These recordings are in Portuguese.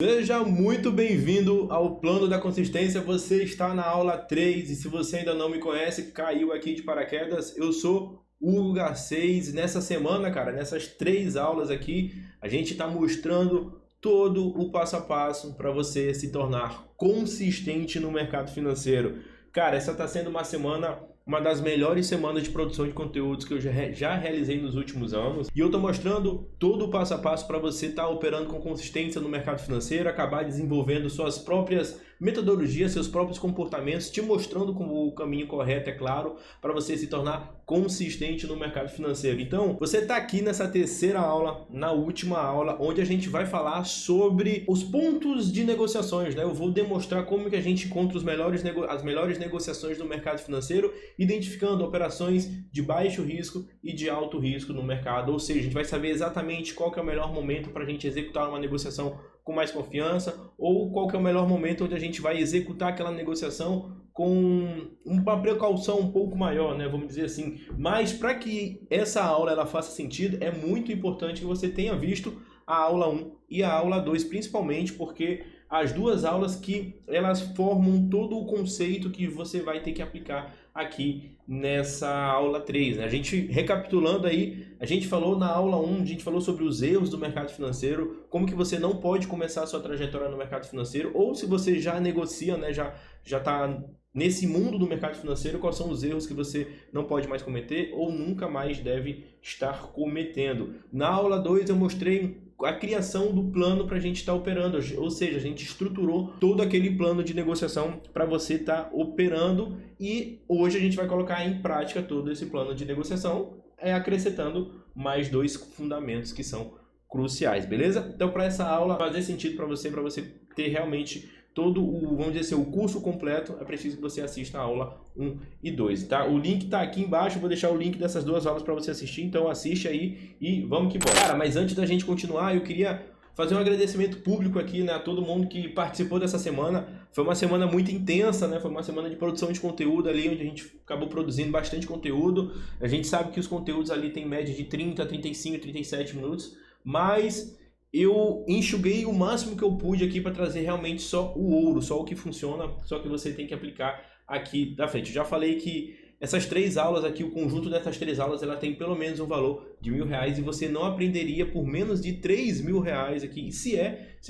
Seja muito bem-vindo ao Plano da Consistência. Você está na aula 3 e se você ainda não me conhece, caiu aqui de paraquedas. Eu sou Hugo Garcês. Nessa semana, cara, nessas 3 aulas aqui, a gente está mostrando todo o passo a passo para você se tornar consistente no mercado financeiro. Cara, essa está sendo uma das melhores semanas de produção de conteúdos que eu já realizei nos últimos anos. E eu estou mostrando todo o passo a passo para você estar operando com consistência no mercado financeiro, acabar desenvolvendo suas próprias metodologias, seus próprios comportamentos, te mostrando como o caminho correto, é claro, para você se tornar consistente no mercado financeiro. Então, você está aqui nessa terceira aula, na última aula, onde a gente vai falar sobre os pontos de negociações, né? Eu vou demonstrar como que a gente encontra as melhores negociações no mercado financeiro, identificando operações de baixo risco e de alto risco no mercado. Ou seja, a gente vai saber exatamente qual que é o melhor momento para a gente executar uma negociação com mais confiança, ou qual que é o melhor momento onde a gente vai executar aquela negociação com uma precaução um pouco maior, né? Vamos dizer assim. Mas para que essa aula ela faça sentido, é muito importante que você tenha visto a aula 1 e a aula 2, principalmente porque as duas aulas que elas formam todo o conceito que você vai ter que aplicar aqui nessa aula 3, né? A gente, recapitulando aí, a gente falou na aula 1, a gente falou sobre os erros do mercado financeiro, como que você não pode começar a sua trajetória no mercado financeiro, ou se você já negocia, né, já está nesse mundo do mercado financeiro, quais são os erros que você não pode mais cometer ou nunca mais deve estar cometendo. Na aula 2 eu mostrei a criação do plano para a gente estar operando, ou seja, a gente estruturou todo aquele plano de negociação para você estar operando e hoje a gente vai colocar em prática todo esse plano de negociação, acrescentando mais 2 fundamentos que são cruciais, beleza? Então, para essa aula fazer sentido para você ter realmente todo o, vamos dizer assim, o curso completo, é preciso que você assista a aula 1 e 2, tá? O link tá aqui embaixo, eu vou deixar o link dessas duas aulas para você assistir, então assiste aí e vamos que bora. Cara, mas antes da gente continuar, eu queria fazer um agradecimento público aqui, né, a todo mundo que participou dessa semana. Foi uma semana muito intensa, né? Foi uma semana de produção de conteúdo ali, onde a gente acabou produzindo bastante conteúdo. A gente sabe que os conteúdos ali têm média de 30, 35, 37 minutos, mas eu enxuguei o máximo que eu pude aqui para trazer realmente só o ouro, só o que funciona, só que você tem que aplicar aqui da frente. Eu já falei que essas 3 aulas aqui, o conjunto dessas 3 aulas, ela tem pelo menos um valor de R$1.000 e você não aprenderia por menos de R$3.000 aqui, se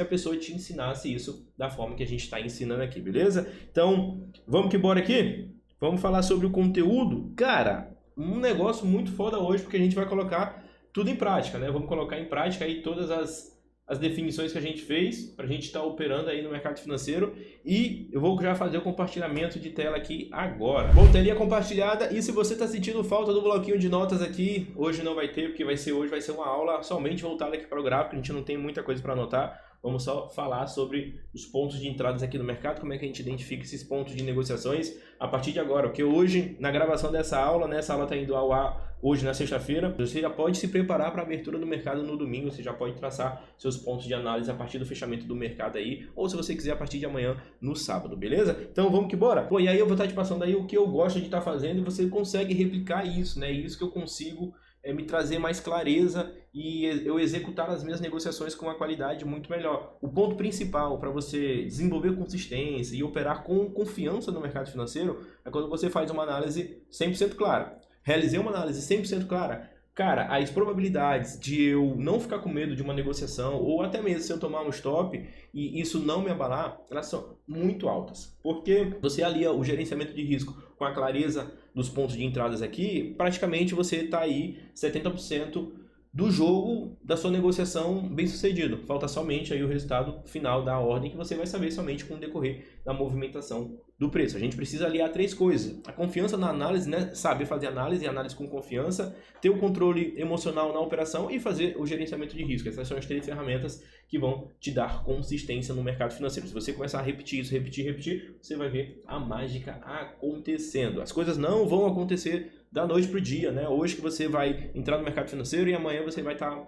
a pessoa te ensinasse isso da forma que a gente está ensinando aqui, beleza? Então, vamos que bora aqui? Vamos falar sobre o conteúdo? Cara, um negócio muito foda hoje, porque a gente vai colocar tudo em prática, né? Vamos colocar em prática aí todas as definições que a gente fez para a gente estar operando aí no mercado financeiro e eu vou já fazer o compartilhamento de tela aqui agora. Bom, telinha compartilhada e se você está sentindo falta do bloquinho de notas aqui, hoje não vai ter, porque hoje vai ser uma aula somente voltada aqui para o gráfico, a gente não tem muita coisa para anotar. Vamos só falar sobre os pontos de entradas aqui no mercado, como é que a gente identifica esses pontos de negociações a partir de agora. Porque hoje, na gravação dessa aula, né, essa aula está indo ao ar hoje na sexta-feira, você já pode se preparar para a abertura do mercado no domingo, você já pode traçar seus pontos de análise a partir do fechamento do mercado aí, ou se você quiser a partir de amanhã no sábado, beleza? Então vamos que bora? Pô, e aí eu vou estar te passando aí o que eu gosto de estar fazendo e você consegue replicar isso, né? Isso que eu consigo me trazer mais clareza e eu executar as minhas negociações com uma qualidade muito melhor. O ponto principal para você desenvolver consistência e operar com confiança no mercado financeiro é quando você faz uma análise 100% clara. Realizei uma análise 100% clara, cara, as probabilidades de eu não ficar com medo de uma negociação ou até mesmo se eu tomar um stop e isso não me abalar, elas são muito altas. Porque você alia o gerenciamento de risco com a clareza dos pontos de entradas aqui, praticamente você está aí 70% do jogo da sua negociação bem sucedido. Falta somente aí o resultado final da ordem que você vai saber somente com o decorrer da movimentação do preço. A gente precisa aliar 3 coisas. A confiança na análise, né? Saber fazer análise com confiança, ter o controle emocional na operação e fazer o gerenciamento de risco. Essas são as 3 ferramentas que vão te dar consistência no mercado financeiro. Se você começar a repetir isso, repetir, você vai ver a mágica acontecendo. As coisas não vão acontecer da noite pro dia, né? Hoje que você vai entrar no mercado financeiro e amanhã você vai estar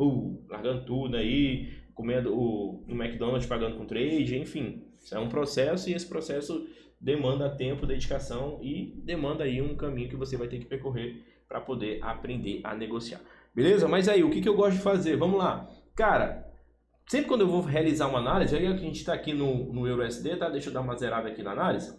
largando tudo aí, comendo no McDonald's, pagando com trade, enfim. Isso é um processo e esse processo demanda tempo, dedicação e demanda aí um caminho que você vai ter que percorrer para poder aprender a negociar. Beleza? Mas aí, o que eu gosto de fazer? Vamos lá. Cara, sempre quando eu vou realizar uma análise, aí a gente está aqui no EURUSD, tá? Deixa eu dar uma zerada aqui na análise.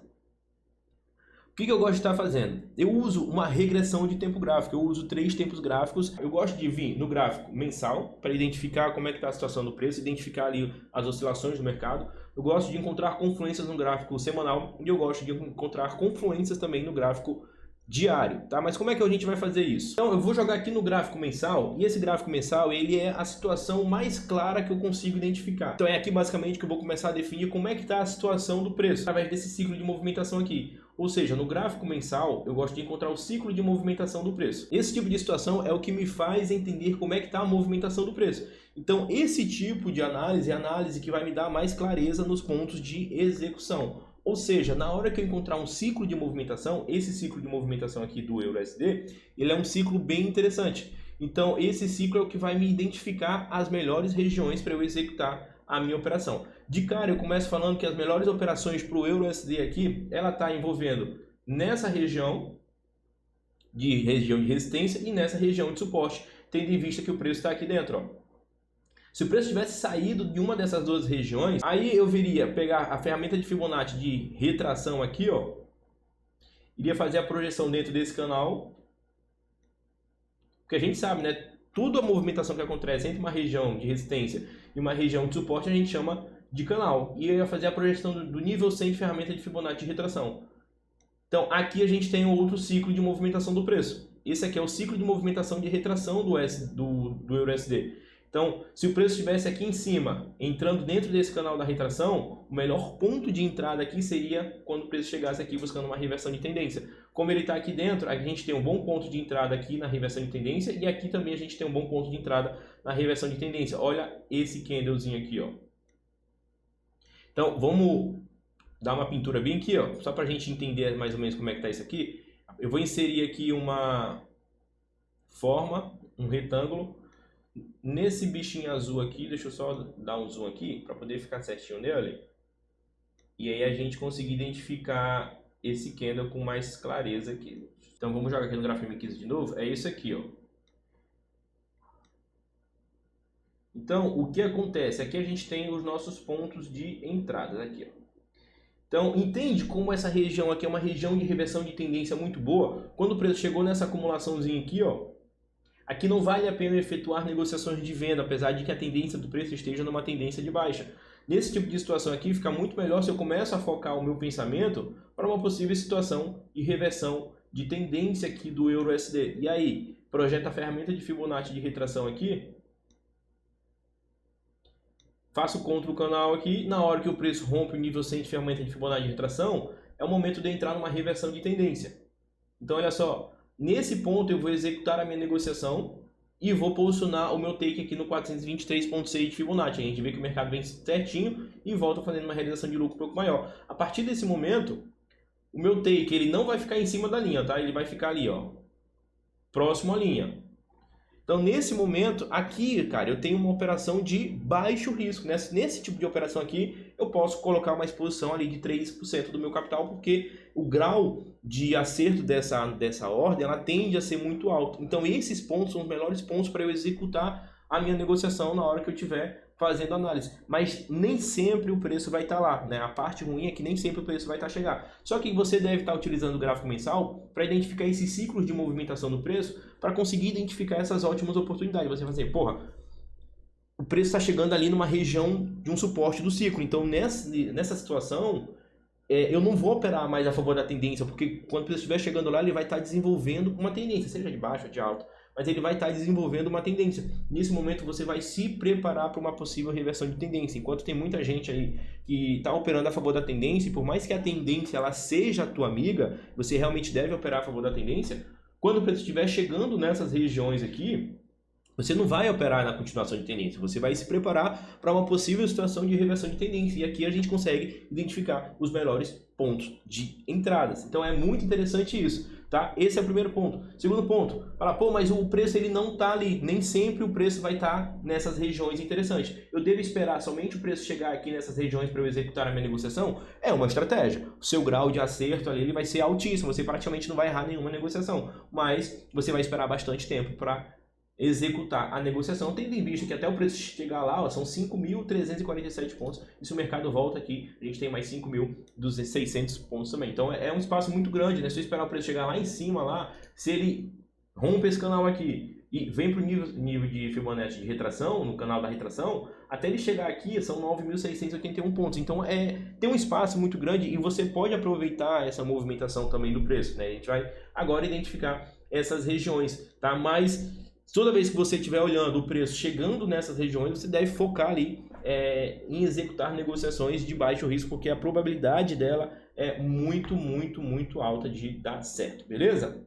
O que eu gosto de estar fazendo? Eu uso uma regressão de tempo gráfico, eu uso 3 tempos gráficos. Eu gosto de vir no gráfico mensal para identificar como é que está a situação do preço, identificar ali as oscilações do mercado. Eu gosto de encontrar confluências no gráfico semanal e eu gosto de encontrar confluências também no gráfico diário, tá? Mas como é que a gente vai fazer isso? Então eu vou jogar aqui no gráfico mensal e esse gráfico mensal ele é a situação mais clara que eu consigo identificar. Então é aqui basicamente que eu vou começar a definir como é que está a situação do preço através desse ciclo de movimentação aqui. Ou seja, no gráfico mensal eu gosto de encontrar o ciclo de movimentação do preço. Esse tipo de situação é o que me faz entender como é que está a movimentação do preço. Então esse tipo de análise é a análise que vai me dar mais clareza nos pontos de execução. Ou seja, na hora que eu encontrar um ciclo de movimentação, esse ciclo de movimentação aqui do EURUSD, ele é um ciclo bem interessante. Então, esse ciclo é o que vai me identificar as melhores regiões para eu executar a minha operação. De cara, eu começo falando que as melhores operações para o EURUSD aqui, ela está envolvendo nessa região de resistência e nessa região de suporte, tendo em vista que o preço está aqui dentro, ó. Se o preço tivesse saído de uma dessas duas regiões, aí eu viria pegar a ferramenta de Fibonacci de retração aqui, ó, iria fazer a projeção dentro desse canal, porque a gente sabe, né, toda a movimentação que acontece entre uma região de resistência e uma região de suporte a gente chama de canal, e eu ia fazer a projeção do nível 100 de ferramenta de Fibonacci de retração. Então aqui a gente tem outro ciclo de movimentação do preço. Esse aqui é o ciclo de movimentação de retração do EURUSD. Então, se o preço estivesse aqui em cima, entrando dentro desse canal da retração, o melhor ponto de entrada aqui seria quando o preço chegasse aqui buscando uma reversão de tendência. Como ele está aqui dentro, a gente tem um bom ponto de entrada aqui na reversão de tendência e aqui também a gente tem um bom ponto de entrada na reversão de tendência. Olha esse candlezinho aqui, ó. Então, vamos dar uma pintura bem aqui, ó, só para a gente entender mais ou menos como é que está isso aqui. Eu vou inserir aqui uma forma, um retângulo. Nesse bichinho azul aqui, deixa eu só dar um zoom aqui para poder ficar certinho nele. E aí a gente conseguir identificar esse candle com mais clareza aqui. Então vamos jogar aqui no gráfico M15 de novo. É isso aqui, ó. Então o que acontece? Aqui a gente tem os nossos pontos de entrada aqui, ó. Então entende como essa região aqui é uma região de reversão de tendência muito boa? Quando o preço chegou nessa acumulaçãozinha aqui, ó. Aqui não vale a pena efetuar negociações de venda, apesar de que a tendência do preço esteja numa tendência de baixa. Nesse tipo de situação aqui, fica muito melhor se eu começo a focar o meu pensamento para uma possível situação de reversão de tendência aqui do EURUSD. E aí, projeta a ferramenta de Fibonacci de retração aqui, faço contra o canal aqui, na hora que o preço rompe o nível 100 de ferramenta de Fibonacci de retração, é o momento de entrar numa reversão de tendência. Então, olha só. Nesse ponto eu vou executar a minha negociação e vou posicionar o meu take aqui no 423.6 de Fibonacci. A gente vê que o mercado vem certinho e volta fazendo uma realização de lucro um pouco maior. A partir desse momento, o meu take ele não vai ficar em cima da linha, tá? Ele vai ficar ali, ó, próximo à linha. Então, nesse momento, aqui, cara, eu tenho uma operação de baixo risco. Nesse tipo de operação aqui, eu posso colocar uma exposição ali de 3% do meu capital, porque o grau de acerto dessa ordem, ela tende a ser muito alto. Então, esses pontos são os melhores pontos para eu executar a minha negociação na hora que eu estiver fazendo análise. Mas nem sempre o preço vai estar lá, né? A parte ruim é que nem sempre o preço vai estar chegar. Só que você deve estar utilizando o gráfico mensal para identificar esses ciclos de movimentação do preço, para conseguir identificar essas ótimas oportunidades. Você vai dizer, porra, o preço está chegando ali numa região de um suporte do ciclo. Então, nessa situação, eu não vou operar mais a favor da tendência, porque quando o preço estiver chegando lá, ele vai estar desenvolvendo uma tendência, seja de baixo ou de alto. Mas ele vai estar desenvolvendo uma tendência. Nesse momento você vai se preparar para uma possível reversão de tendência. Enquanto tem muita gente aí que está operando a favor da tendência, e por mais que a tendência ela seja a tua amiga, você realmente deve operar a favor da tendência. Quando o preço estiver chegando nessas regiões aqui, você não vai operar na continuação de tendência, você vai se preparar para uma possível situação de reversão de tendência. E aqui a gente consegue identificar os melhores pontos de entradas. Então é muito interessante isso, tá? Esse é o primeiro ponto. Segundo ponto, fala, pô, mas o preço ele não está ali. Nem sempre o preço vai estar nessas regiões interessantes. Eu devo esperar somente o preço chegar aqui nessas regiões para eu executar a minha negociação? É uma estratégia. O seu grau de acerto ali ele vai ser altíssimo. Você praticamente não vai errar nenhuma negociação. Mas você vai esperar bastante tempo para executar a negociação, tendo em vista que até o preço chegar lá, ó, são 5.347 pontos, e se o mercado volta aqui, a gente tem mais 5.600 pontos também. Então é um espaço muito grande, né? Se eu esperar o preço chegar lá em cima, lá, se ele rompe esse canal aqui e vem para o nível de Fibonacci de retração, no canal da retração, até ele chegar aqui são 9.681 pontos. Então tem um espaço muito grande e você pode aproveitar essa movimentação também do preço, né? A gente vai agora identificar essas regiões, tá? Mas toda vez que você estiver olhando o preço chegando nessas regiões, você deve focar ali em executar negociações de baixo risco, porque a probabilidade dela é muito, muito, muito alta de dar certo, beleza?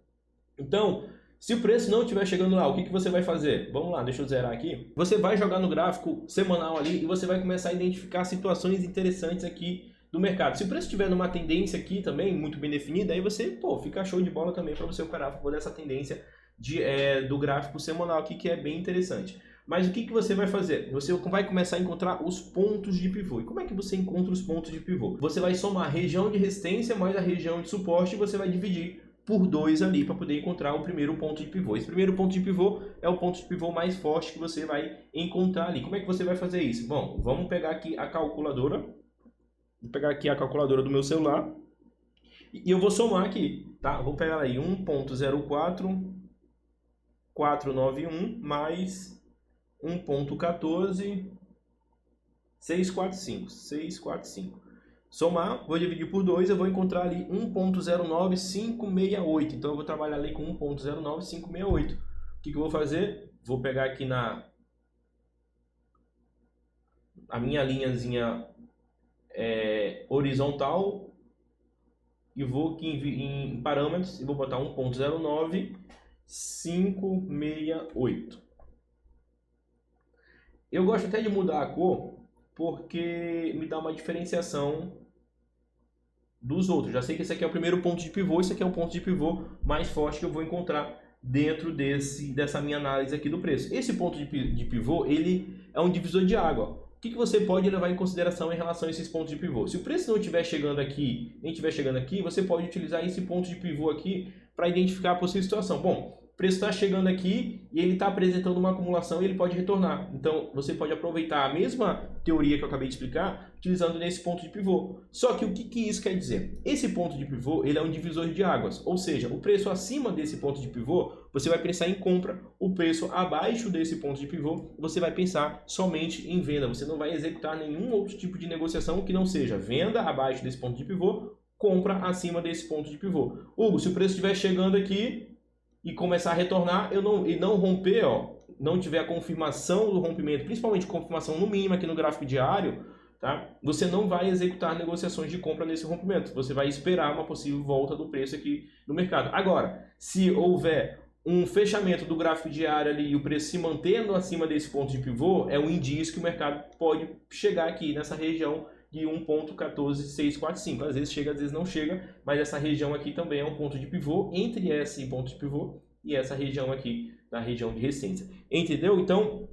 Então, se o preço não estiver chegando lá, o que você vai fazer? Vamos lá, deixa eu zerar aqui. Você vai jogar no gráfico semanal ali e você vai começar a identificar situações interessantes aqui do mercado. Se o preço estiver numa tendência aqui também, muito bem definida, aí você, fica show de bola também para você operar a favor dessa tendência do gráfico semanal aqui, que é bem interessante. Mas o que você vai fazer? Você vai começar a encontrar os pontos de pivô. E como é que você encontra os pontos de pivô? Você vai somar a região de resistência mais a região de suporte e você vai dividir por 2 ali para poder encontrar o primeiro ponto de pivô. Esse primeiro ponto de pivô é o ponto de pivô mais forte que você vai encontrar ali. Como é que você vai fazer isso? Bom, vamos pegar aqui a calculadora. Vou pegar aqui a calculadora do meu celular e eu vou somar aqui, tá? Vou pegar aí 1.04491 mais 1.14645. Somar, vou dividir por 2, eu vou encontrar ali 1.09568. Então eu vou trabalhar ali com 1.09568. O que eu vou fazer? Vou pegar aqui a minha linhazinha horizontal e vou aqui em parâmetros e vou botar 1.09568. Eu gosto até de mudar a cor porque me dá uma diferenciação dos outros. Já sei que esse aqui é o primeiro ponto de pivô, esse aqui é o ponto de pivô mais forte que eu vou encontrar dentro dessa minha análise aqui do preço. Esse ponto de pivô, ele é um divisor de água. O que você pode levar em consideração em relação a esses pontos de pivô? Se o preço não estiver chegando aqui, nem estiver chegando aqui, você pode utilizar esse ponto de pivô aqui para identificar a possível situação. Bom, o preço está chegando aqui e ele está apresentando uma acumulação e ele pode retornar. Então, você pode aproveitar a mesma teoria que eu acabei de explicar, utilizando nesse ponto de pivô. Só que o que isso quer dizer? Esse ponto de pivô, ele é um divisor de águas. Ou seja, o preço acima desse ponto de pivô, você vai pensar em compra. O preço abaixo desse ponto de pivô, você vai pensar somente em venda. Você não vai executar nenhum outro tipo de negociação que não seja venda abaixo desse ponto de pivô, compra acima desse ponto de pivô. Hugo, se o preço estiver chegando aqui e começar a retornar e não romper, não tiver a confirmação do rompimento, principalmente confirmação no mínimo aqui no gráfico diário, tá? Você não vai executar negociações de compra nesse rompimento. Você vai esperar uma possível volta do preço aqui no mercado. Agora, se houver um fechamento do gráfico diário ali e o preço se mantendo acima desse ponto de pivô, é um indício que o mercado pode chegar aqui nessa região de 1.14645. Às vezes chega, às vezes não chega, mas essa região aqui também é um ponto de pivô entre esse ponto de pivô e essa região aqui, na região de resistência. Entendeu? Então,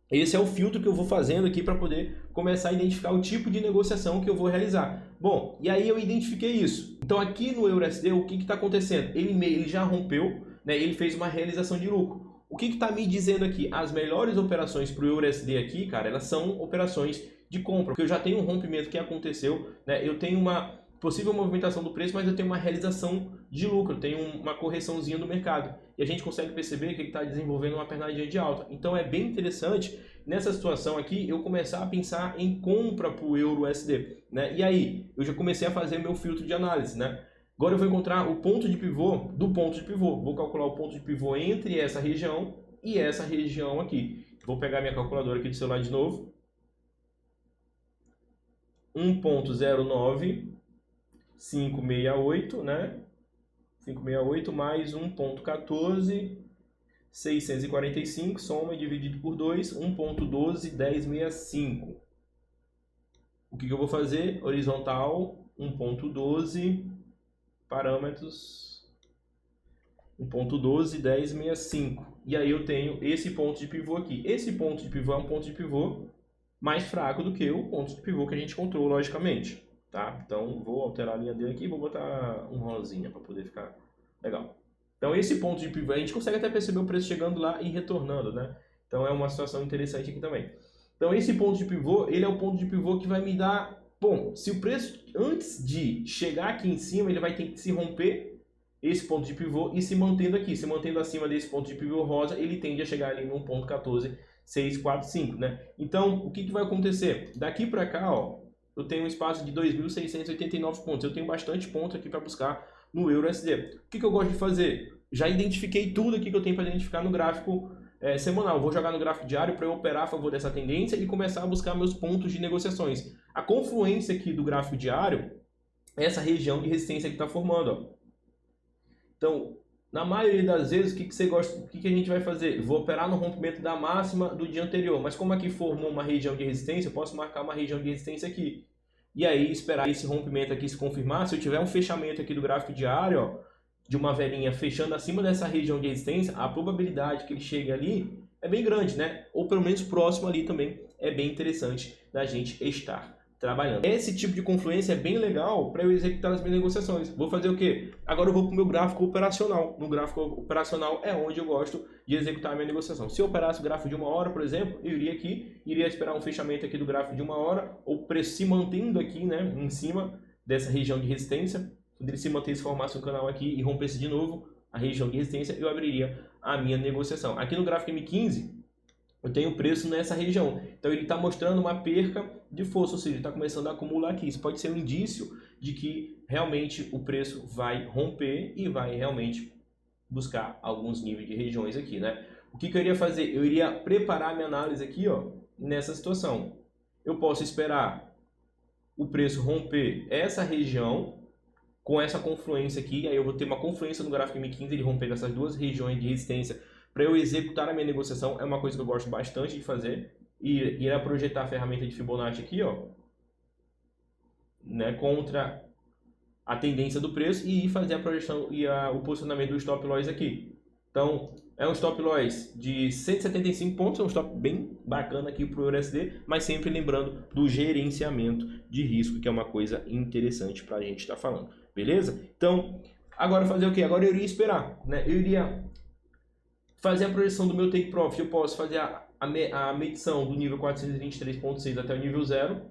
esse é o filtro que eu vou fazendo aqui para poder começar a identificar o tipo de negociação que eu vou realizar. Bom, e aí eu identifiquei isso. Então aqui no EURUSD, o que está acontecendo? Ele já rompeu, né? Ele fez uma realização de lucro. O que está me dizendo aqui? As melhores operações para o EURUSD aqui, cara, elas são operações de compra, porque eu já tenho um rompimento que aconteceu, né? Eu tenho uma possível movimentação do preço, mas eu tenho uma realização de lucro, eu tenho uma correçãozinha do mercado. E a gente consegue perceber que ele está desenvolvendo uma pernadinha de alta. Então é bem interessante, nessa situação aqui, eu começar a pensar em compra para o EURUSD, né? E aí, eu já comecei a fazer meu filtro de análise, né? Agora eu vou encontrar o ponto de pivô do ponto de pivô. Vou calcular o ponto de pivô entre essa região e essa região aqui. Vou pegar minha calculadora aqui do celular de novo. 1.09568, né? 568 mais 1.14645, soma e dividido por 2, 1.12165. O que eu vou fazer? Horizontal, 1.12, parâmetros, 1.121065. E aí eu tenho esse ponto de pivô aqui. Esse ponto de pivô é um ponto de pivô mais fraco do que o ponto de pivô que a gente encontrou, logicamente. Tá? Então, vou alterar a linha dele aqui e vou botar um rosinha para poder ficar legal. Então esse ponto de pivô, a gente consegue até perceber o preço chegando lá e retornando, né? Então é uma situação interessante aqui também. Então esse ponto de pivô, ele é o ponto de pivô que vai me dar... Bom, se o preço, antes de chegar aqui em cima, ele vai ter que se romper esse ponto de pivô e se mantendo aqui. Se mantendo acima desse ponto de pivô rosa, ele tende a chegar ali no 1.14645, né? Então, o que vai acontecer? Daqui para cá, ó, eu tenho um espaço de 2.689 pontos. Eu tenho bastante ponto aqui para buscar no EURUSD. O que eu gosto de fazer? Já identifiquei tudo aqui que eu tenho para identificar no gráfico semanal. Vou jogar no gráfico diário para eu operar a favor dessa tendência e começar a buscar meus pontos de negociações. A confluência aqui do gráfico diário é essa região de resistência que está formando, ó. Então, na maioria das vezes, o que você gosta? O que a gente vai fazer? Vou operar no rompimento da máxima do dia anterior, mas como aqui formou uma região de resistência, eu posso marcar uma região de resistência aqui. E aí esperar esse rompimento aqui se confirmar. Se eu tiver um fechamento aqui do gráfico diário, ó, de uma velinha fechando acima dessa região de resistência, a probabilidade que ele chegue ali é bem grande, né? Ou pelo menos próximo ali também é bem interessante da gente estar trabalhando. Esse tipo de confluência é bem legal para eu executar as minhas negociações. Vou fazer o quê? Agora eu vou para o meu gráfico operacional. No gráfico operacional é onde eu gosto de executar a minha negociação. Se eu operasse o gráfico de 1 hora, por exemplo, eu iria aqui, iria esperar um fechamento aqui do gráfico de 1 hora, ou o preço se mantendo aqui, né, em cima dessa região de resistência. Quando ele se manter, se formasse um canal aqui e rompesse de novo a região de resistência, eu abriria a minha negociação. Aqui no gráfico M15, eu tenho preço nessa região. Então ele está mostrando uma perca de força, ou seja, está começando a acumular aqui. Isso pode ser um indício de que realmente o preço vai romper e vai realmente buscar alguns níveis de regiões aqui, né? O que eu iria fazer? Eu iria preparar minha análise aqui, ó, nessa situação. Eu posso esperar o preço romper essa região com essa confluência aqui, aí eu vou ter uma confluência no gráfico M15, ele rompendo essas duas regiões de resistência para eu executar a minha negociação. É uma coisa que eu gosto bastante de fazer. E irá projetar a ferramenta de Fibonacci aqui, ó, né, contra a tendência do preço e fazer a projeção e o posicionamento do stop loss aqui. Então, é um stop loss de 175 pontos, é um stop bem bacana aqui para o EURUSD, mas sempre lembrando do gerenciamento de risco, que é uma coisa interessante para a gente estar falando, beleza? Então, agora fazer o que? Agora eu iria esperar, né? Eu iria fazer a projeção do meu take profit. Eu posso fazer a medição do nível 423.6 até o nível 0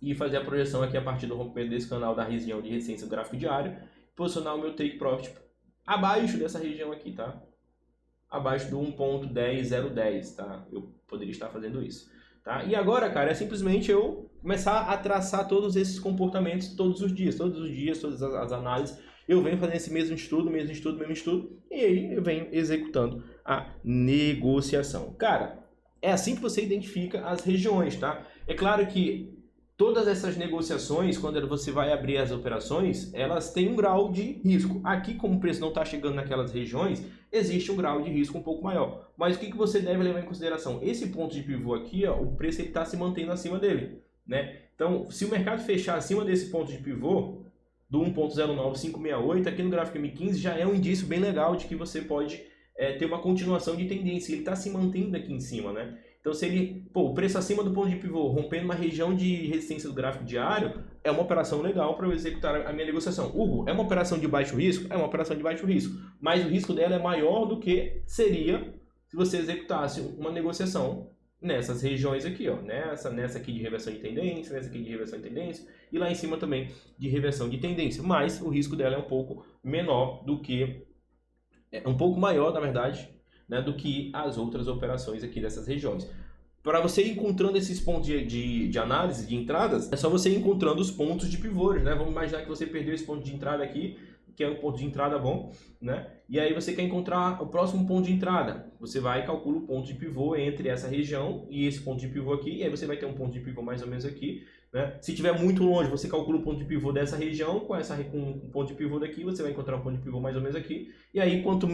e fazer a projeção aqui a partir do rompimento desse canal da região de resistência do gráfico diário, posicionar o meu take profit abaixo dessa região aqui, tá? Abaixo do 1.10010, tá? Eu poderia estar fazendo isso, tá? E agora, cara, é simplesmente eu começar a traçar todos esses comportamentos todos os dias, todas as análises. Eu venho fazendo esse mesmo estudo, e aí eu venho executando a negociação. Cara, é assim que você identifica as regiões, tá? É claro que todas essas negociações, quando você vai abrir as operações, elas têm um grau de risco. Aqui, como o preço não está chegando naquelas regiões, existe um grau de risco um pouco maior. Mas o que você deve levar em consideração? Esse ponto de pivô aqui, ó, o preço está se mantendo acima dele, né? Então, se o mercado fechar acima desse ponto de pivô, do 1.09568, aqui no gráfico M15 já é um indício bem legal de que você pode ter uma continuação de tendência. Ele está se mantendo aqui em cima, né? Então, se ele, o preço acima do ponto de pivô, rompendo uma região de resistência do gráfico diário, é uma operação legal para eu executar a minha negociação. Hugo, é uma operação de baixo risco? É uma operação de baixo risco, mas o risco dela é maior do que seria se você executasse uma negociação nessas regiões aqui, ó, nessa aqui de reversão de tendência, nessa aqui de reversão de tendência, e lá em cima também de reversão de tendência, mas o risco dela é um pouco menor do que, um pouco maior, na verdade, né, do que as outras operações aqui dessas regiões. Para você ir encontrando esses pontos de análise, de entradas, é só você ir encontrando os pontos de pivôs, né? Vamos imaginar que você perdeu esse ponto de entrada aqui, que é um ponto de entrada bom, né? E aí você quer encontrar o próximo ponto de entrada. Você vai e calcula o ponto de pivô entre essa região e esse ponto de pivô aqui, e aí você vai ter um ponto de pivô mais ou menos aqui, né? Se estiver muito longe, você calcula o ponto de pivô dessa região, com o ponto de pivô daqui, você vai encontrar um ponto de pivô mais ou menos aqui, e aí quanto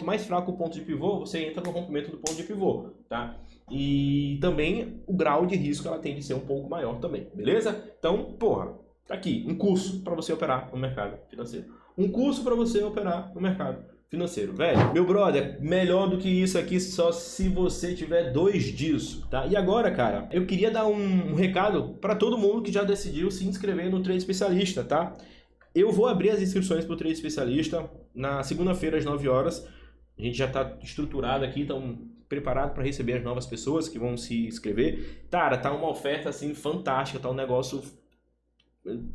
mais fraco o ponto de pivô, você entra no rompimento do ponto de pivô, tá? E também o grau de risco ela tende a ser um pouco maior também, beleza? Então, porra, tá aqui, um curso para você operar no mercado financeiro. Um curso para você operar no mercado financeiro, velho. Meu brother, melhor do que isso aqui só se você tiver 2 disso, tá? E agora, cara, eu queria dar um recado para todo mundo que já decidiu se inscrever no Trade Especialista, tá? Eu vou abrir as inscrições para o Trade Especialista na segunda-feira às 9 horas. A gente já está estruturado aqui, estão preparado para receber as novas pessoas que vão se inscrever. Cara, tá uma oferta assim fantástica, tá um negócio...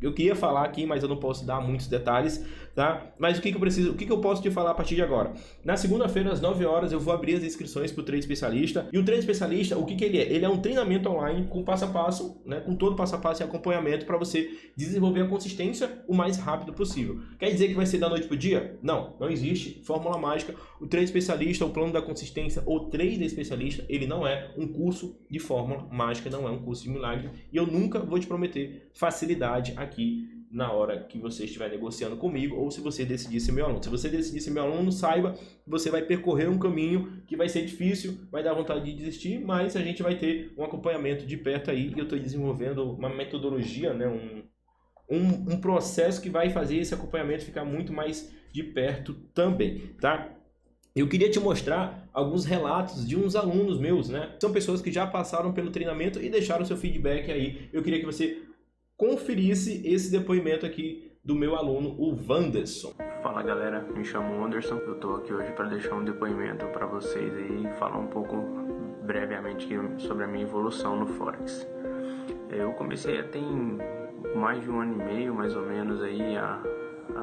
Eu queria falar aqui, mas eu não posso dar muitos detalhes, tá? Mas o que eu preciso, o que eu posso te falar a partir de agora? Na segunda-feira, às 9 horas, eu vou abrir as inscrições para o Trade Especialista. E o Trade Especialista, o que ele é? Ele é um treinamento online com passo a passo, né? Com todo passo a passo e acompanhamento para você desenvolver a consistência o mais rápido possível. Quer dizer que vai ser da noite pro dia? Não, não existe fórmula mágica. O Trade Especialista, o plano da consistência, o Trade Especialista, ele não é um curso de fórmula mágica, não é um curso de milagre. E eu nunca vou te prometer facilidade aqui na hora que você estiver negociando comigo, ou se você decidir ser meu aluno. Se você decidir ser meu aluno, saiba que você vai percorrer um caminho que vai ser difícil, vai dar vontade de desistir, mas a gente vai ter um acompanhamento de perto aí, e eu estou desenvolvendo uma metodologia, né, um processo que vai fazer esse acompanhamento ficar muito mais de perto também, tá? Eu queria te mostrar alguns relatos de uns alunos meus, né? São pessoas que já passaram pelo treinamento e deixaram seu feedback aí. Eu queria que você conferisse esse depoimento aqui do meu aluno, o Wanderson. Fala galera, me chamo Anderson, eu tô aqui hoje para deixar um depoimento para vocês e falar um pouco brevemente sobre a minha evolução no Forex. Eu comecei tem mais de 1 ano e meio, mais ou menos, aí a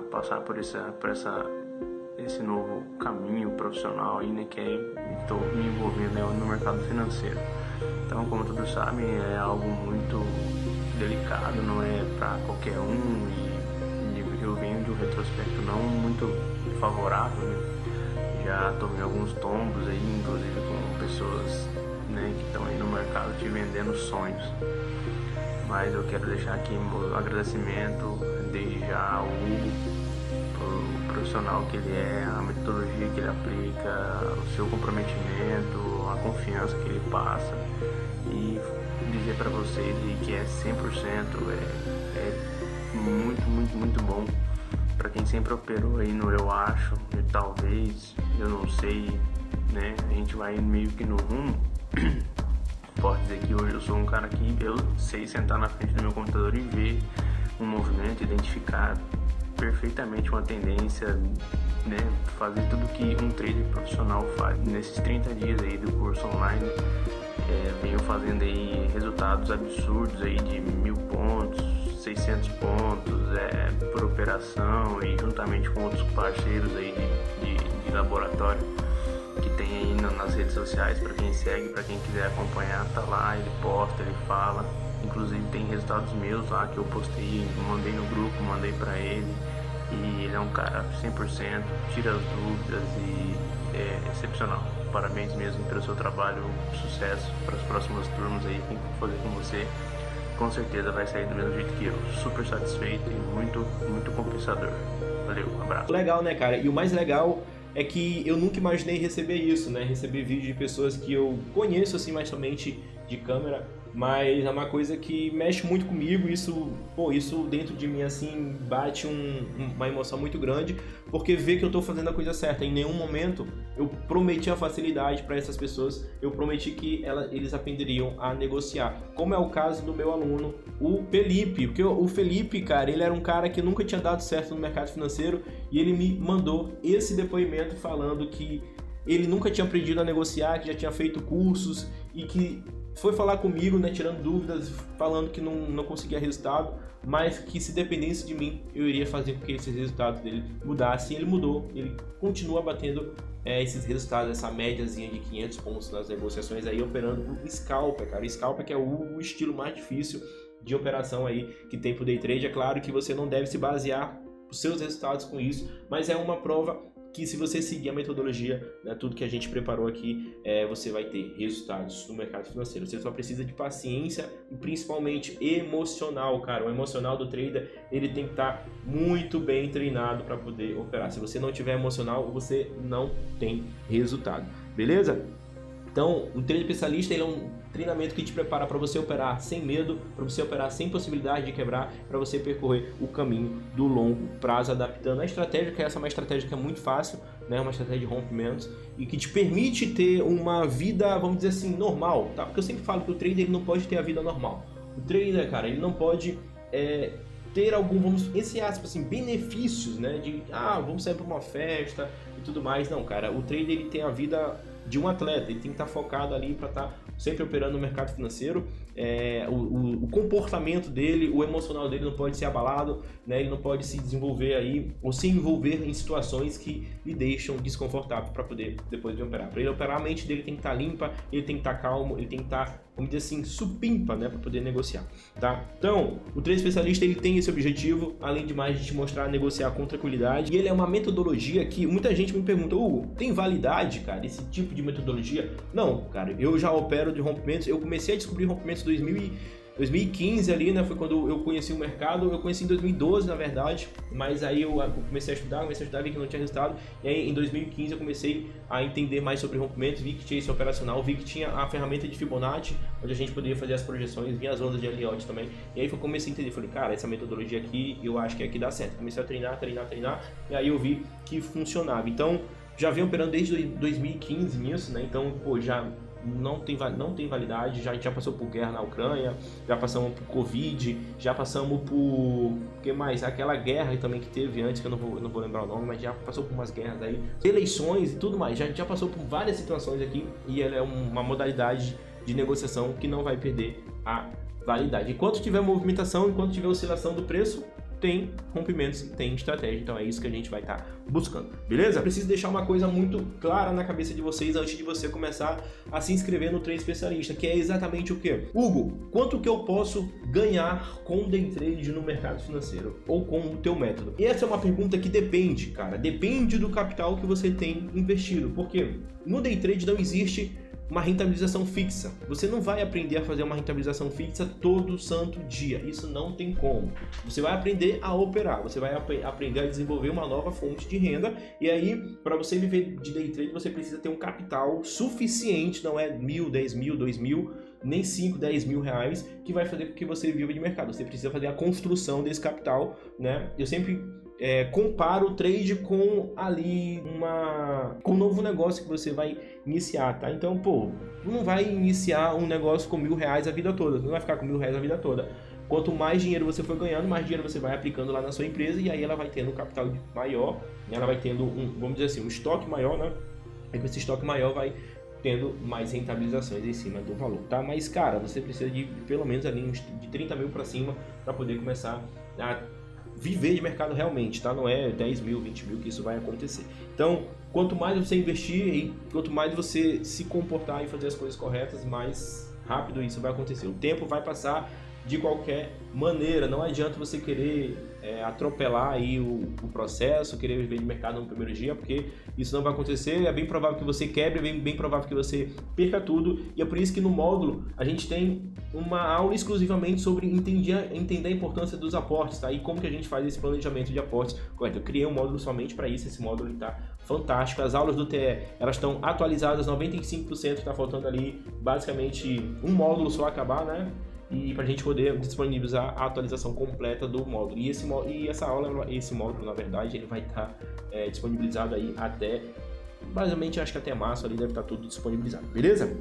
passar por esse novo caminho profissional aí, né, que estou me envolvendo no mercado financeiro. Então, como todos sabem, é algo muito delicado, não é para qualquer um, e eu venho de um retrospecto não muito favorável, né? Já tomei alguns tombos aí, inclusive com pessoas, né, que estão aí no mercado te vendendo sonhos. Mas eu quero deixar aqui meu agradecimento desde já ao Hugo, pro profissional que ele é, a metodologia que ele aplica, o seu comprometimento, a confiança que ele passa, e dizer para vocês que é 100%, é muito bom para quem sempre operou aí no eu acho, e talvez, eu não sei, né, a gente vai meio que no rumo. Posso dizer que hoje eu sou um cara que eu sei sentar na frente do meu computador e ver um movimento, identificar perfeitamente uma tendência, né, fazer tudo que um trader profissional faz. Nesses 30 dias aí do curso online, venho fazendo aí resultados absurdos aí de 1000 pontos, 600 pontos por operação, e juntamente com outros parceiros aí de laboratório que tem aí nas redes sociais. Para quem segue, para quem quiser acompanhar, tá lá, ele posta, ele fala. Inclusive tem resultados meus lá que eu postei, mandei no grupo, mandei para ele, e ele é um cara 100%, tira as dúvidas e é excepcional. Parabéns mesmo pelo seu trabalho, sucesso para as próximas turmas aí, quem for fazer com você, com certeza vai sair do mesmo jeito que eu, super satisfeito e muito compensador. Valeu, um abraço. Legal, né, cara? E o mais legal é que eu nunca imaginei receber isso, né? Receber vídeo de pessoas que eu conheço, assim, mais somente de câmera, mas é uma coisa que mexe muito comigo. Isso dentro de mim, assim, bate uma emoção muito grande, porque vê que eu tô fazendo a coisa certa. Em nenhum momento eu prometi a facilidade para essas pessoas, eu prometi que eles aprenderiam a negociar, como é o caso do meu aluno, o Felipe. Porque o Felipe, cara, ele era um cara que nunca tinha dado certo no mercado financeiro, e ele me mandou esse depoimento falando que ele nunca tinha aprendido a negociar, que já tinha feito cursos e que foi falar comigo, né, tirando dúvidas, falando que não conseguia resultado, mas que se dependesse de mim, eu iria fazer com que esses resultados dele mudassem. Ele mudou, ele continua batendo esses resultados, essa médiazinha de 500 pontos nas negociações aí, operando o Scalper, cara. O Scalper que é o estilo mais difícil de operação aí que tem pro day trade. É claro que você não deve se basear os seus resultados com isso, mas é uma prova que, se você seguir a metodologia, né, tudo que a gente preparou aqui, você vai ter resultados no mercado financeiro. Você só precisa de paciência e principalmente emocional, cara. O emocional do trader, ele tem que estar muito bem treinado para poder operar. Se você não tiver emocional, você não tem resultado, beleza? Então, o Trade Especialista, ele é um treinamento que te prepara para você operar sem medo, para você operar sem possibilidade de quebrar, para você percorrer o caminho do longo prazo, adaptando a estratégia, que essa é uma estratégia que é muito fácil, né? Uma estratégia de rompimentos e que te permite ter uma vida, vamos dizer assim, normal, tá? Porque eu sempre falo que o trader, ele não pode ter a vida normal. O trader, cara, ele não pode ter algum, vamos, esse aspas assim, benefícios, né, de, vamos sair para uma festa e tudo mais. Não, cara, o trader ele tem a vida de um atleta, ele tem que estar focado ali para estar sempre operando no mercado financeiro. O comportamento dele, o emocional dele não pode ser abalado, né? Ele não pode se desenvolver aí ou se envolver em situações que lhe deixam desconfortável para poder depois de operar. Para ele operar, a mente dele tem que estar limpa, ele tem que estar calmo, ele tem que estar, vamos dizer assim, supimpa, né, para poder negociar, tá? Então, o trader especialista ele tem esse objetivo, além de mais de te mostrar a negociar com tranquilidade. E ele é uma metodologia que muita gente me pergunta, Hugo, tem validade, cara, esse tipo de metodologia? Não, cara, eu já opero de rompimentos, eu comecei a descobrir rompimentos em 2015 ali, né, foi quando eu conheci o mercado. Eu conheci em 2012, na verdade, mas aí eu comecei a estudar, vi que não tinha resultado, e aí em 2015 eu comecei a entender mais sobre rompimentos, vi que tinha esse operacional, vi que tinha a ferramenta de Fibonacci, onde a gente poderia fazer as projeções, vi as ondas de Elliott também, e aí eu comecei a entender, falei, cara, essa metodologia aqui, eu acho que aqui dá certo. Comecei a treinar, e aí eu vi que funcionava. Então, já venho operando desde 2015 nisso, né, então, pô, já não tem validade, já passou por guerra na Ucrânia, já passamos por Covid, já passamos por, o que mais? Aquela guerra também que teve antes, que eu não vou lembrar o nome, mas já passou por umas guerras aí, eleições e tudo mais, já passou por várias situações aqui, e ela é uma modalidade de negociação que não vai perder a validade. Enquanto tiver movimentação, enquanto tiver oscilação do preço, tem rompimentos, tem estratégia, então é isso que a gente vai estar buscando, beleza? Preciso deixar uma coisa muito clara na cabeça de vocês antes de você começar a se inscrever no Trade Especialista, que é exatamente o quê? Hugo, quanto que eu posso ganhar com day trade no mercado financeiro ou com o teu método? E essa é uma pergunta que depende, cara, depende do capital que você tem investido, porque no day trade não existe uma rentabilização fixa. Você não vai aprender a fazer uma rentabilização fixa todo santo dia. Isso não tem como. Você vai aprender a operar, você vai aprender a desenvolver uma nova fonte de renda, e aí, para você viver de day trade, você precisa ter um capital suficiente, não é 1.000, 10.000, 2.000, nem 5, 10 mil reais, que vai fazer com que você viva de mercado. Você precisa fazer a construção desse capital, né? Eu sempre comparo o trade com ali com um novo negócio que você vai iniciar, tá? Então, pô, não vai iniciar um negócio com R$1.000 a vida toda, não vai ficar com R$1.000 a vida toda. Quanto mais dinheiro você for ganhando, mais dinheiro você vai aplicando lá na sua empresa, e aí ela vai tendo um capital maior, né? Ela vai tendo vamos dizer assim, um estoque maior, né? E com esse estoque maior vai tendo mais rentabilizações em cima do valor, tá? Mas, cara, você precisa de pelo menos ali de 30 mil para cima para poder começar a viver de mercado realmente, tá? Não é 10 mil, 20 mil que isso vai acontecer. Então, quanto mais você investir e quanto mais você se comportar e fazer as coisas corretas, mais rápido isso vai acontecer. O tempo vai passar de qualquer maneira. Não adianta você querer atropelar aí o processo, querer viver de mercado no primeiro dia, porque isso não vai acontecer. É bem provável que você quebre, é bem provável que você perca tudo, e é por isso que no módulo a gente tem uma aula exclusivamente sobre entender a importância dos aportes, tá? E como que a gente faz esse planejamento de aportes, correto? Eu criei um módulo somente para isso, esse módulo está fantástico. As aulas do TE, elas estão atualizadas, 95%, está faltando ali basicamente um módulo só acabar, né? E para a gente poder disponibilizar a atualização completa do módulo. E esse módulo, na verdade, ele vai estar disponibilizado aí até, basicamente, acho que até março ali deve estar tudo disponibilizado, beleza?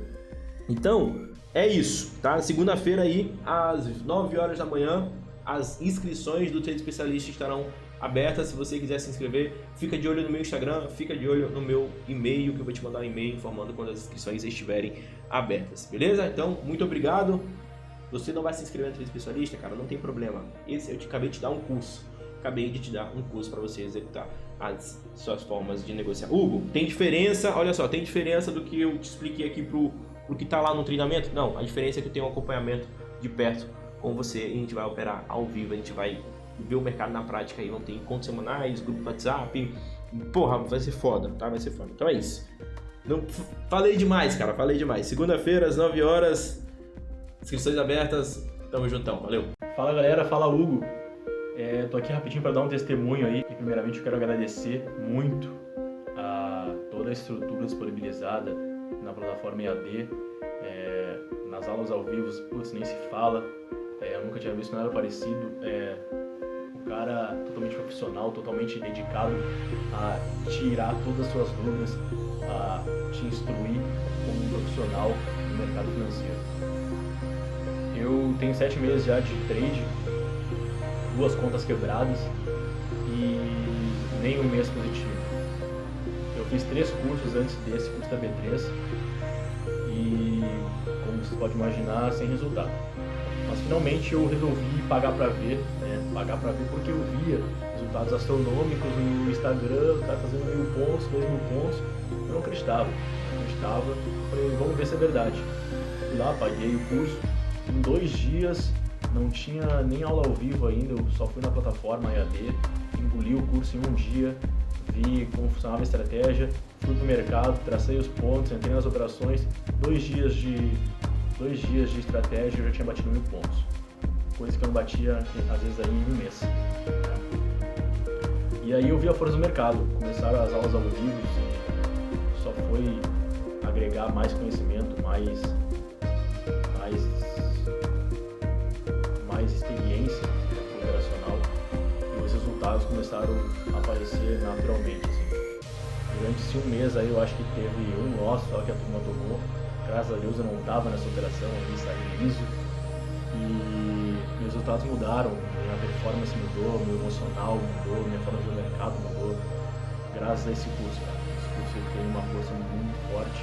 Então, é isso, tá? Segunda-feira aí, às 9 horas da manhã, as inscrições do Trade Especialista estarão abertas. Se você quiser se inscrever, fica de olho no meu Instagram, fica de olho no meu e-mail, que eu vou te mandar um e-mail informando quando as inscrições estiverem abertas, beleza? Então, muito obrigado. Você não vai se inscrever no Trade Especialista, cara, não tem problema. Eu acabei de te dar um curso. Acabei de te dar um curso para você executar as suas formas de negociar. Hugo, tem diferença? Olha só, tem diferença do que eu te expliquei aqui pro que tá lá no treinamento? Não, a diferença é que eu tenho um acompanhamento de perto com você, e a gente vai operar ao vivo, a gente vai ver o mercado na prática aí, vão ter encontros semanais, grupo do WhatsApp. Porra, vai ser foda, tá? Vai ser foda. Então é isso. Não, falei demais, cara, falei demais. Segunda-feira, às 9 horas, inscrições abertas, tamo juntão, valeu. Fala galera, fala Hugo. Tô aqui rapidinho para dar um testemunho aí. E primeiramente eu quero agradecer muito a toda a estrutura disponibilizada na plataforma EAD, nas aulas ao vivo, putz, nem se fala. Eu nunca tinha visto nada parecido. O cara totalmente profissional, totalmente dedicado a tirar todas as suas dúvidas, a te instruir como um profissional no mercado financeiro. Eu tenho 7 meses já de trade 2 contas quebradas e nem um mês positivo. Eu fiz 3 cursos antes desse curso da B3 e, como você pode imaginar, sem resultado. Mas finalmente eu resolvi pagar para ver, né? Pagar para ver porque eu via resultados astronômicos no Instagram, o cara fazendo 1.000 pontos, 2.000 pontos. Eu não acreditava. Falei, vamos ver se é verdade. Fui lá, paguei o curso. Em 2 dias, não tinha nem aula ao vivo ainda, eu só fui na plataforma EAD, engoli o curso em 1 dia, vi como funcionava a estratégia, fui pro mercado, tracei os pontos, entrei nas operações. 2 dias de estratégia, eu já tinha batido 1.000 pontos. Coisa que eu não batia, às vezes, aí em 1 mês. E aí eu vi a força do mercado, começaram as aulas ao vivo, só foi agregar mais conhecimento, mais experiência operacional, e os resultados começaram a aparecer naturalmente. Assim. Durante esse 1 mês aí eu acho que teve um loss só que a turma tomou. Graças a Deus eu não estava nessa operação, eu saí liso e meus resultados mudaram, minha performance mudou, meu emocional mudou, minha forma de ver o mercado mudou, graças a esse curso, cara. Esse curso tem uma força muito forte.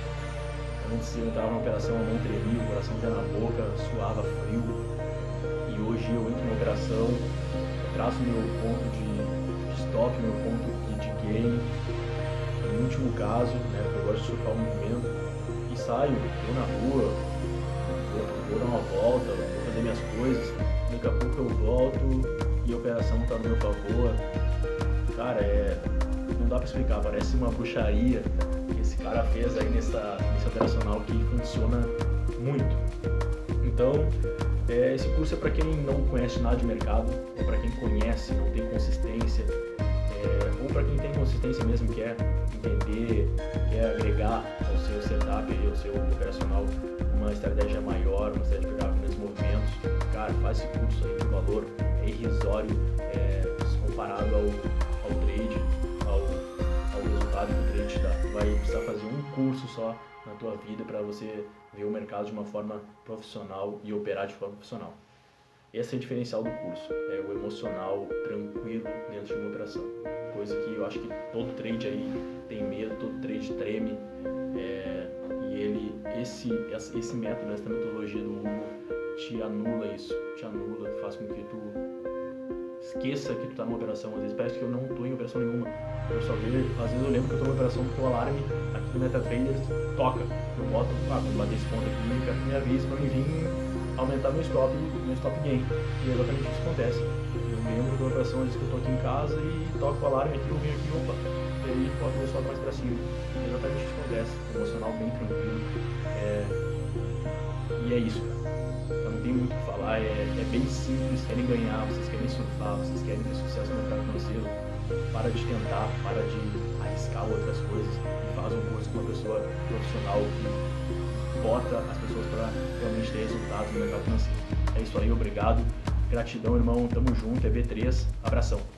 Antes eu entrava na operação, a mão tremia, o coração ia na boca, suava frio. E hoje eu entro na operação, traço meu ponto de stop, meu ponto de gain. No último caso, né, eu gosto de surfar o movimento, e saio, vou na rua, vou dar uma volta, vou fazer minhas coisas. Daqui a pouco eu volto e a operação está no meu favor. Cara, não dá para explicar, parece uma bruxaria que esse cara fez aí nesse operacional que funciona muito. Então, esse curso é para quem não conhece nada de mercado, é para quem conhece, não tem consistência, ou para quem tem consistência mesmo, quer entender, quer agregar ao seu setup, ao seu operacional, uma estratégia maior, uma estratégia de pegar grandes movimentos. Cara, faz esse curso aí, o valor é irrisório comparado ao trade, ao resultado que o trade te dá. Tu vai precisar fazer um curso só na tua vida para você ver o mercado de uma forma profissional e operar de forma profissional. Esse é o diferencial do curso, é o emocional tranquilo dentro de uma operação. Coisa que eu acho que todo trade aí tem medo, todo trade treme, e esse método, essa metodologia do Hugo te anula isso, faz com que tu esqueça que tu tá numa operação. Às vezes parece que eu não tô em operação nenhuma, eu só vejo, às vezes eu lembro que eu tô numa operação porque o alarme aqui no MetaTrader toca, eu boto, quando bater esse ponto aqui, eu quero que me avise pra me vir aumentar meu stop gain, e é exatamente isso que acontece. Eu lembro da operação, às vezes que eu tô aqui em casa e toco o alarme aqui, eu venho aqui, opa, e aí boto meu stop mais pra cima, é exatamente isso que acontece, emocional bem tranquilo, e é isso, cara. Eu não tenho muito o que falar, é bem simples. Querem ganhar, vocês querem surfar, vocês querem ter sucesso no mercado financeiro, para de tentar, para de arriscar outras coisas e faz um curso com uma pessoa profissional que bota as pessoas para realmente ter resultados no mercado financeiro. É isso aí, obrigado, gratidão, irmão, tamo junto, é B3, abração.